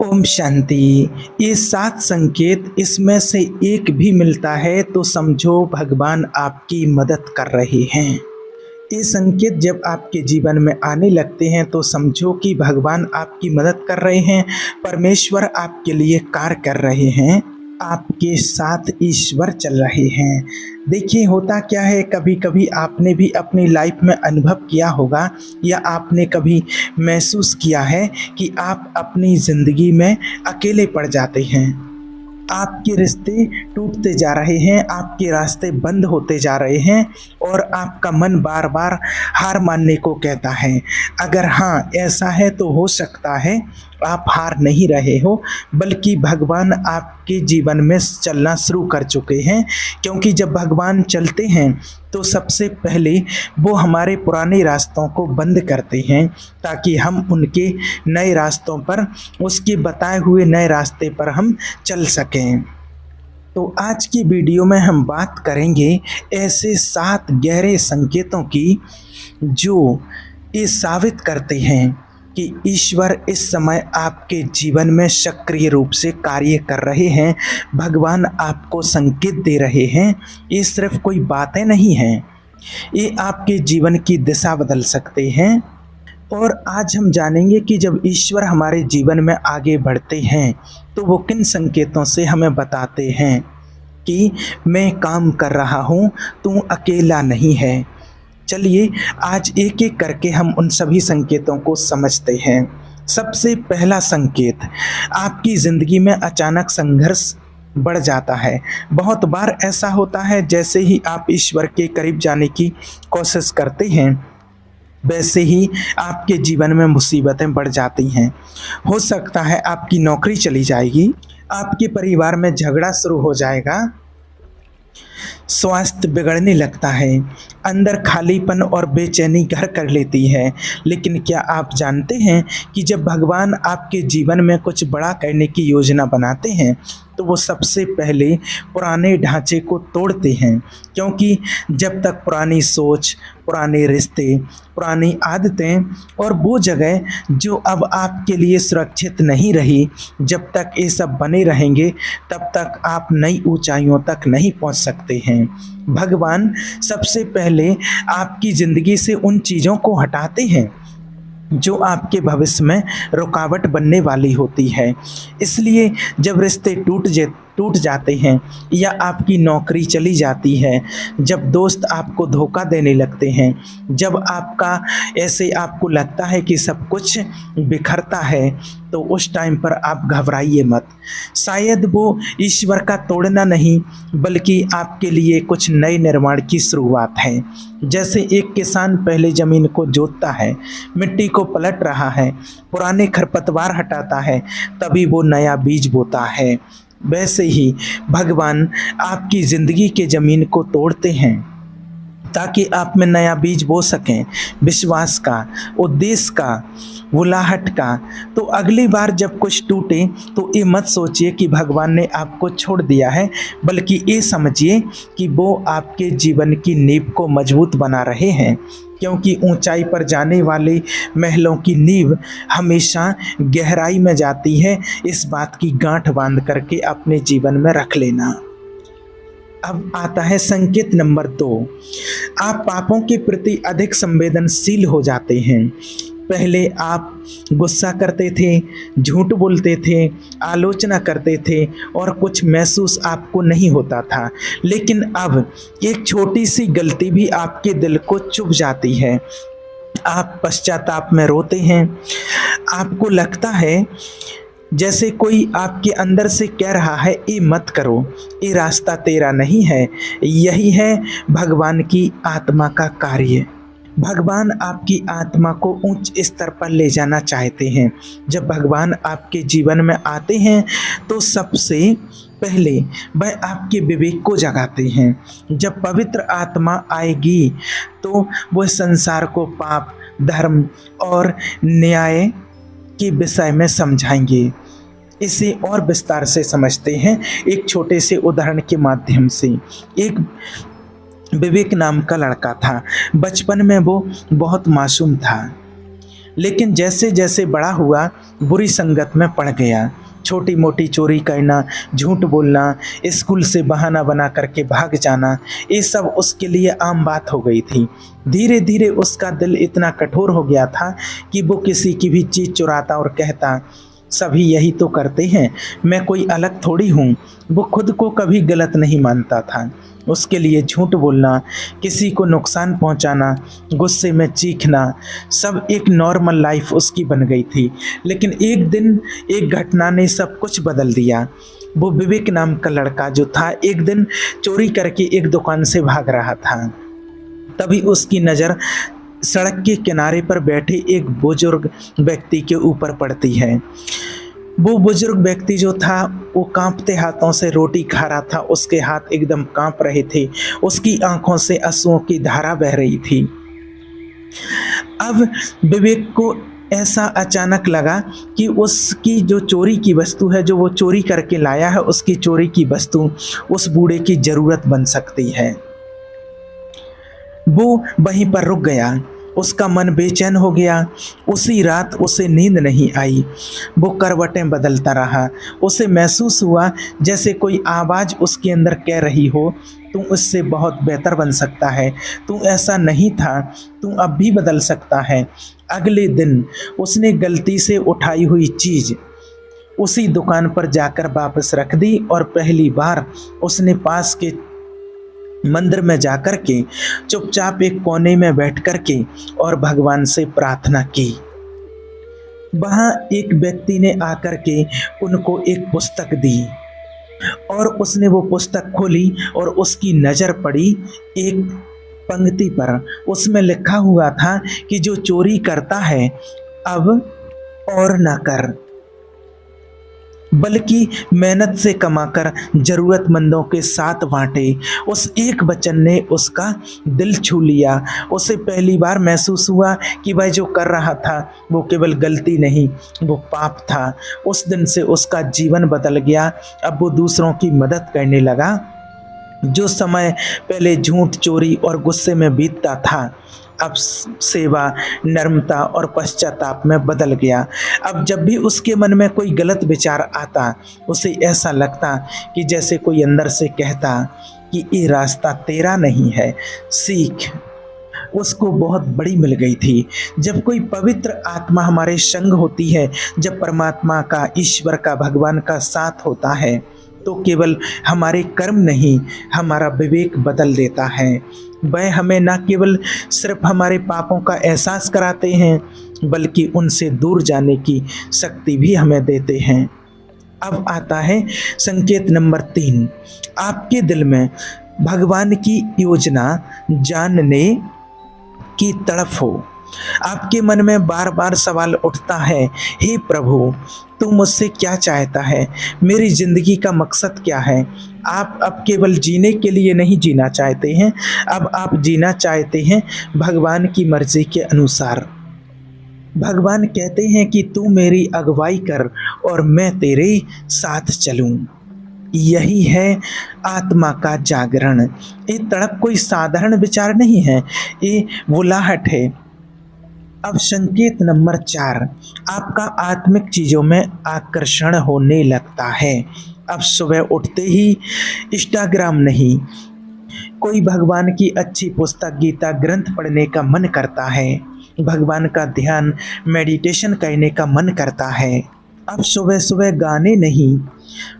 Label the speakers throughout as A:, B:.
A: ओम शांति। ये 7 संकेत इसमें से एक भी मिलता है तो समझो भगवान आपकी मदद कर रहे हैं। ये संकेत जब आपके जीवन में आने लगते हैं तो समझो कि भगवान आपकी मदद कर रहे हैं, परमेश्वर आपके लिए कार्य कर रहे हैं, आपके साथ ईश्वर चल रहे हैं। देखिए होता क्या है, कभी कभी आपने भी अपनी लाइफ में अनुभव किया होगा या आपने कभी महसूस किया है कि आप अपनी ज़िंदगी में अकेले पड़ जाते हैं। आपके रिश्ते टूटते जा रहे हैं, आपके रास्ते बंद होते जा रहे हैं और आपका मन बार बार हार मानने को कहता है। अगर हाँ ऐसा है तो हो सकता है आप हार नहीं रहे हो, बल्कि भगवान आपके जीवन में चलना शुरू कर चुके हैं। क्योंकि जब भगवान चलते हैं तो सबसे पहले वो हमारे पुराने रास्तों को बंद करते हैं ताकि हम उनके नए रास्तों पर, उसके बताए हुए नए रास्ते पर हम चल सकें। तो आज की वीडियो में हम बात करेंगे ऐसे 7 गहरे संकेतों की जो ये साबित करते हैं कि ईश्वर इस समय आपके जीवन में सक्रिय रूप से कार्य कर रहे हैं। भगवान आपको संकेत दे रहे हैं। ये सिर्फ कोई बातें नहीं हैं, ये आपके जीवन की दिशा बदल सकते हैं। और आज हम जानेंगे कि जब ईश्वर हमारे जीवन में आगे बढ़ते हैं तो वो किन संकेतों से हमें बताते हैं कि मैं काम कर रहा हूँ, तू अकेला नहीं है। चलिए आज एक एक करके हम उन सभी संकेतों को समझते हैं। सबसे पहला संकेत, आपकी ज़िंदगी में अचानक संघर्ष बढ़ जाता है। बहुत बार ऐसा होता है जैसे ही आप ईश्वर के करीब जाने की कोशिश करते हैं वैसे ही आपके जीवन में मुसीबतें बढ़ जाती हैं। हो सकता है आपकी नौकरी चली जाएगी, आपके परिवार में झगड़ा शुरू हो जाएगा, स्वास्थ्य बिगड़ने लगता है, अंदर खालीपन और बेचैनी घर कर लेती है। लेकिन क्या आप जानते हैं कि जब भगवान आपके जीवन में कुछ बड़ा करने की योजना बनाते हैं तो वो सबसे पहले पुराने ढांचे को तोड़ते हैं। क्योंकि जब तक पुरानी सोच, पुराने रिश्ते, पुरानी आदतें और वो जगह जो अब आपके लिए सुरक्षित नहीं रही, जब तक ये सब बने रहेंगे तब तक आप नई ऊंचाइयों तक नहीं पहुंच सकते हैं। भगवान सबसे पहले आपकी ज़िंदगी से उन चीज़ों को हटाते हैं जो आपके भविष्य में रुकावट बनने वाली होती है। इसलिए जब रिश्ते टूट जाते हैं या आपकी नौकरी चली जाती है, जब दोस्त आपको धोखा देने लगते हैं, जब आपको लगता है कि सब कुछ बिखरता है, तो उस टाइम पर आप घबराइए मत। शायद वो ईश्वर का तोड़ना नहीं बल्कि आपके लिए कुछ नए निर्माण की शुरुआत है। जैसे एक किसान पहले ज़मीन को जोतता है, मिट्टी को पलट रहा है, पुराने खरपतवार हटाता है, तभी वो नया बीज बोता है। वैसे ही भगवान आपकी ज़िंदगी के ज़मीन को तोड़ते हैं ताकि आप में नया बीज बो सकें, विश्वास का, उद्देश्य का, बुलाहट का। तो अगली बार जब कुछ टूटे तो ये मत सोचिए कि भगवान ने आपको छोड़ दिया है, बल्कि ये समझिए कि वो आपके जीवन की नींव को मजबूत बना रहे हैं। क्योंकि ऊंचाई पर जाने वाले महलों की नींव हमेशा गहराई में जाती है। इस बात की गांठ बांध करके अपने जीवन में रख लेना। अब आता है संकेत नंबर 2, आप पापों के प्रति अधिक संवेदनशील हो जाते हैं। पहले आप गुस्सा करते थे, झूठ बोलते थे, आलोचना करते थे और कुछ महसूस आपको नहीं होता था। लेकिन अब एक छोटी सी गलती भी आपके दिल को चुभ जाती है। आप पश्चाताप में रोते हैं। आपको लगता है जैसे कोई आपके अंदर से कह रहा है ये मत करो, ये रास्ता तेरा नहीं है। यही है भगवान की आत्मा का कार्य। भगवान आपकी आत्मा को उच्च स्तर पर ले जाना चाहते हैं। जब भगवान आपके जीवन में आते हैं तो सबसे पहले वह आपके विवेक को जगाते हैं। जब पवित्र आत्मा आएगी तो वह संसार को पाप, धर्म और न्याय के विषय में समझाएंगे। इसे और विस्तार से समझते हैं एक छोटे से उदाहरण के माध्यम से। एक विवेक नाम का लड़का था। बचपन में वो बहुत मासूम था। लेकिन जैसे जैसे बड़ा हुआ बुरी संगत में पड़ गया। छोटी मोटी चोरी करना, झूठ बोलना, स्कूल से बहाना बना करके भाग जाना, ये सब उसके लिए आम बात हो गई थी। धीरे धीरे उसका दिल इतना कठोर हो गया था कि वो किसी की भी चीज़ चुराता और कहता, सभी यही तो करते हैं, मैं कोई अलग थोड़ी हूँ। वो खुद को कभी गलत नहीं मानता था। उसके लिए झूठ बोलना, किसी को नुकसान पहुंचाना, गुस्से में चीखना, सब एक नॉर्मल लाइफ उसकी बन गई थी। लेकिन एक दिन एक घटना ने सब कुछ बदल दिया। वो विवेक नाम का लड़का जो था, एक दिन चोरी करके एक दुकान से भाग रहा था। तभी उसकी नज़र सड़क के किनारे पर बैठे एक बुजुर्ग व्यक्ति के ऊपर पड़ती है। वो बुजुर्ग व्यक्ति जो था वो कांपते हाथों से रोटी खा रहा था। उसके हाथ एकदम कांप रहे थे, उसकी आंखों से आंसुओं की धारा बह रही थी। अब विवेक को ऐसा अचानक लगा कि उसकी जो चोरी की वस्तु है, जो वो चोरी करके लाया है, उसकी चोरी की वस्तु उस बूढ़े की ज़रूरत बन सकती है। वो वहीं पर रुक गया। उसका मन बेचैन हो गया। उसी रात उसे नींद नहीं आई। वो करवटें बदलता रहा। उसे महसूस हुआ जैसे कोई आवाज़ उसके अंदर कह रही हो, तू उससे बहुत बेहतर बन सकता है, तू ऐसा नहीं था, तू अब भी बदल सकता है। अगले दिन उसने गलती से उठाई हुई चीज़ उसी दुकान पर जाकर वापस रख दी और पहली बार उसने पास के मंदिर में जाकर के चुपचाप एक कोने में बैठ कर के और भगवान से प्रार्थना की। वहाँ एक व्यक्ति ने आकर के उनको एक पुस्तक दी और उसने वो पुस्तक खोली और उसकी नज़र पड़ी एक पंक्ति पर। उसमें लिखा हुआ था कि जो चोरी करता है अब और ना कर, बल्कि मेहनत से कमाकर ज़रूरतमंदों के साथ बांटे। उस एक वचन ने उसका दिल छू लिया। उसे पहली बार महसूस हुआ कि वह जो कर रहा था वो केवल गलती नहीं, वो पाप था। उस दिन से उसका जीवन बदल गया। अब वो दूसरों की मदद करने लगा। जो समय पहले झूठ, चोरी और गुस्से में बीतता था, अब सेवा, नम्रता और पश्चाताप में बदल गया। अब जब भी उसके मन में कोई गलत विचार आता, उसे ऐसा लगता कि जैसे कोई अंदर से कहता कि ये रास्ता तेरा नहीं है, सीख। उसको बहुत बड़ी मिल गई थी। जब कोई पवित्र आत्मा हमारे संग होती है, जब परमात्मा का, ईश्वर का, भगवान का साथ होता है, तो केवल हमारे कर्म नहीं, हमारा विवेक बदल देता है। वह हमें न केवल सिर्फ हमारे पापों का एहसास कराते हैं, बल्कि उनसे दूर जाने की शक्ति भी हमें देते हैं। अब आता है संकेत नंबर 3। आपके दिल में भगवान की योजना जानने की तड़प हो। आपके मन में बार बार सवाल उठता है, हे प्रभु, तू मुझसे क्या चाहता है? मेरी ज़िंदगी का मकसद क्या है? आप अब केवल जीने के लिए नहीं जीना चाहते हैं, अब आप जीना चाहते हैं भगवान की मर्ज़ी के अनुसार। भगवान कहते हैं कि तू मेरी अगुवाई कर और मैं तेरे साथ चलूं। यही है आत्मा का जागरण। ये तड़प कोई साधारण विचार नहीं है, ये बुलाहट है। अब संकेत नंबर 4, आपका आत्मिक चीज़ों में आकर्षण होने लगता है। अब सुबह उठते ही इंस्टाग्राम नहीं, कोई भगवान की अच्छी पुस्तक, गीता ग्रंथ पढ़ने का मन करता है। भगवान का ध्यान, मेडिटेशन करने का मन करता है। अब सुबह सुबह गाने नहीं,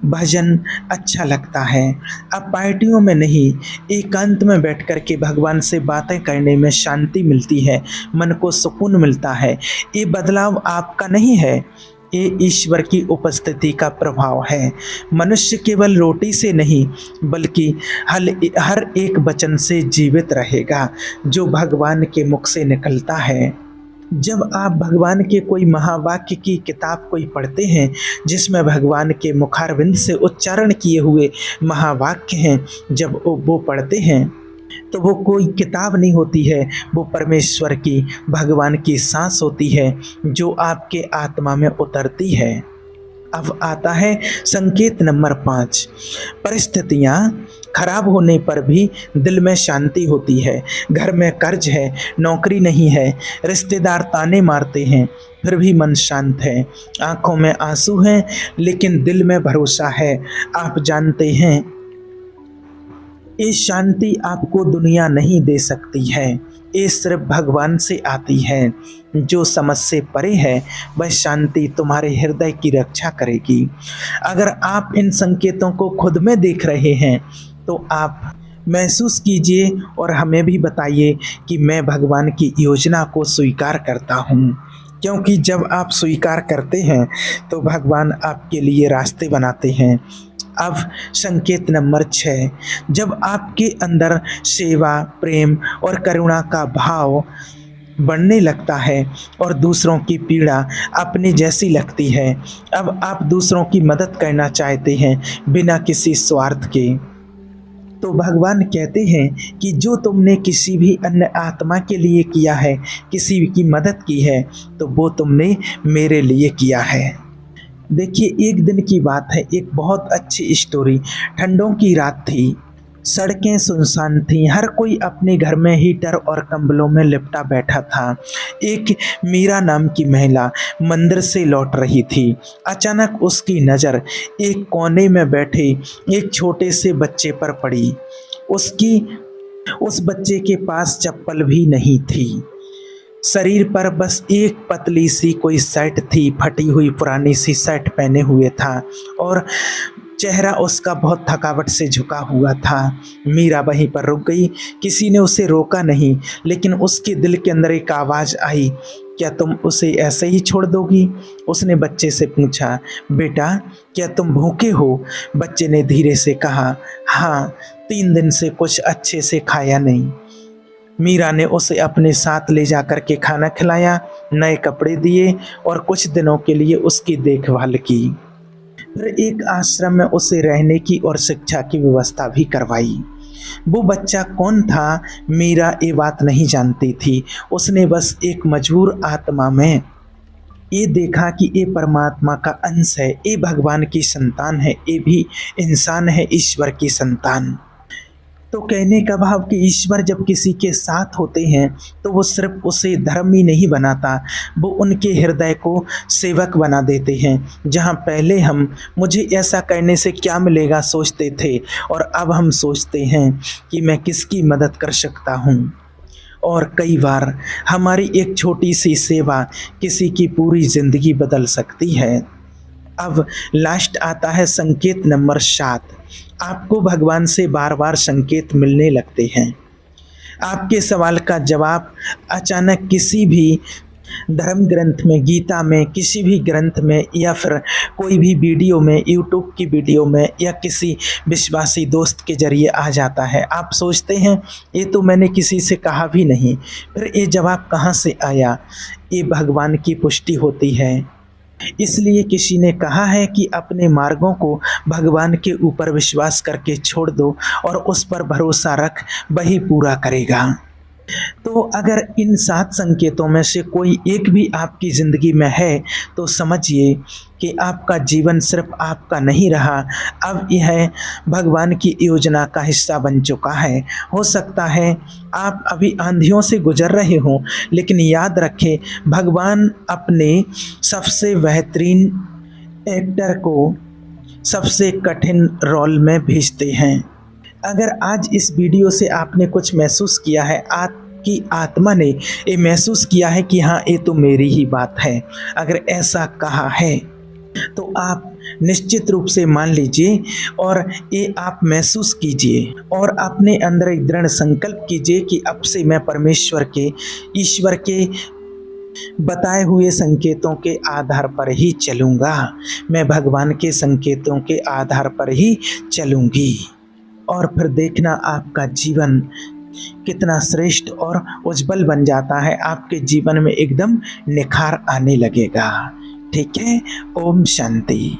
A: भजन अच्छा लगता है। अब पार्टियों में नहीं, एकांत में बैठ कर के भगवान से बातें करने में शांति मिलती है, मन को सुकून मिलता है। ये बदलाव आपका नहीं है, ये ईश्वर की उपस्थिति का प्रभाव है। मनुष्य केवल रोटी से नहीं, बल्कि हर एक वचन से जीवित रहेगा जो भगवान के मुख से निकलता है। जब आप भगवान के कोई महावाक्य की किताब कोई पढ़ते हैं, जिसमें भगवान के मुखारविंद से उच्चारण किए हुए महावाक्य हैं, जब वो पढ़ते हैं, तो वो कोई किताब नहीं होती है, वो परमेश्वर की, भगवान की सांस होती है जो आपके आत्मा में उतरती है। अब आता है संकेत नंबर 5, परिस्थितियाँ खराब होने पर भी दिल में शांति होती है। घर में कर्ज है, नौकरी नहीं है, रिश्तेदार ताने मारते हैं, फिर भी मन शांत है। आंखों में आंसू हैं, लेकिन दिल में भरोसा है। आप जानते हैं, ये शांति आपको दुनिया नहीं दे सकती है, ये सिर्फ भगवान से आती है। जो समझ से परे है, वह शांति तुम्हारे हृदय की रक्षा करेगी। अगर आप इन संकेतों को खुद में देख रहे हैं तो आप महसूस कीजिए और हमें भी बताइए कि मैं भगवान की योजना को स्वीकार करता हूँ। क्योंकि जब आप स्वीकार करते हैं तो भगवान आपके लिए रास्ते बनाते हैं। अब संकेत नंबर 6, जब आपके अंदर सेवा, प्रेम और करुणा का भाव बढ़ने लगता है और दूसरों की पीड़ा अपने जैसी लगती है, अब आप दूसरों की मदद करना चाहते हैं बिना किसी स्वार्थ के, तो भगवान कहते हैं कि जो तुमने किसी भी अन्य आत्मा के लिए किया है, किसी की मदद की है, तो वो तुमने मेरे लिए किया है। देखिए, एक दिन की बात है, एक बहुत अच्छी स्टोरी। ठंडों की रात थी, सड़कें सुनसान थीं, हर कोई अपने घर में हीटर और कंबलों में लिपटा बैठा था। एक मीरा नाम की महिला मंदिर से लौट रही थी। अचानक उसकी नज़र एक कोने में बैठे एक छोटे से बच्चे पर पड़ी। उस बच्चे के पास चप्पल भी नहीं थी, शरीर पर बस एक पतली सी कोई शर्ट थी, फटी हुई पुरानी सी शर्ट पहने हुए था और चेहरा उसका बहुत थकावट से झुका हुआ था। मीरा वहीं पर रुक गई। किसी ने उसे रोका नहीं, लेकिन उसके दिल के अंदर एक आवाज़ आई, क्या तुम उसे ऐसे ही छोड़ दोगी? उसने बच्चे से पूछा, बेटा क्या तुम भूखे हो? बच्चे ने धीरे से कहा, हाँ, 3 दिन से कुछ अच्छे से खाया नहीं। मीरा ने उसे अपने साथ ले जाकर के खाना खिलाया, नए कपड़े दिए और कुछ दिनों के लिए उसकी देखभाल की। फिर एक आश्रम में उसे रहने की और शिक्षा की व्यवस्था भी करवाई। वो बच्चा कौन था, मीरा ये बात नहीं जानती थी। उसने बस एक मजबूर आत्मा में ये देखा कि ये परमात्मा का अंश है, ये भगवान की संतान है, ये भी इंसान है, ईश्वर की संतान। तो कहने का भाव कि ईश्वर जब किसी के साथ होते हैं तो वो सिर्फ उसे धर्मी नहीं बनाता, वो उनके हृदय को सेवक बना देते हैं। जहाँ पहले हम मुझे ऐसा करने से क्या मिलेगा सोचते थे, और अब हम सोचते हैं कि मैं किसकी मदद कर सकता हूँ। और कई बार हमारी एक छोटी सी सेवा किसी की पूरी ज़िंदगी बदल सकती है। अब लास्ट आता है संकेत नंबर 7। आपको भगवान से बार बार संकेत मिलने लगते हैं। आपके सवाल का जवाब अचानक किसी भी धर्म ग्रंथ में, गीता में, किसी भी ग्रंथ में, या फिर कोई भी वीडियो में, यूट्यूब की वीडियो में, या किसी विश्वासी दोस्त के जरिए आ जाता है। आप सोचते हैं ये तो मैंने किसी से कहा भी नहीं, फिर ये जवाब कहाँ से आया? ये भगवान की पुष्टि होती है। इसलिए किसी ने कहा है कि अपने मार्गों को भगवान के ऊपर विश्वास करके छोड़ दो और उस पर भरोसा रख, वही पूरा करेगा। तो अगर इन 7 संकेतों में से कोई एक भी आपकी ज़िंदगी में है तो समझिए कि आपका जीवन सिर्फ आपका नहीं रहा, अब यह भगवान की योजना का हिस्सा बन चुका है। हो सकता है आप अभी आंधियों से गुजर रहे हों, लेकिन याद रखें, भगवान अपने सबसे बेहतरीन एक्टर को सबसे कठिन रोल में भेजते हैं। अगर आज इस वीडियो से आपने कुछ महसूस किया है, आपकी आत्मा ने ये महसूस किया है कि हाँ, ये तो मेरी ही बात है, अगर ऐसा कहा है तो आप निश्चित रूप से मान लीजिए और ये आप महसूस कीजिए और अपने अंदर एक दृढ़ संकल्प कीजिए कि अब से मैं परमेश्वर के, ईश्वर के बताए हुए संकेतों के आधार पर ही चलूँगा, मैं भगवान के संकेतों के आधार पर ही चलूँगी। और फिर देखना आपका जीवन कितना श्रेष्ठ और उज्जवल बन जाता है, आपके जीवन में एकदम निखार आने लगेगा। ठीक है, ओम शांति।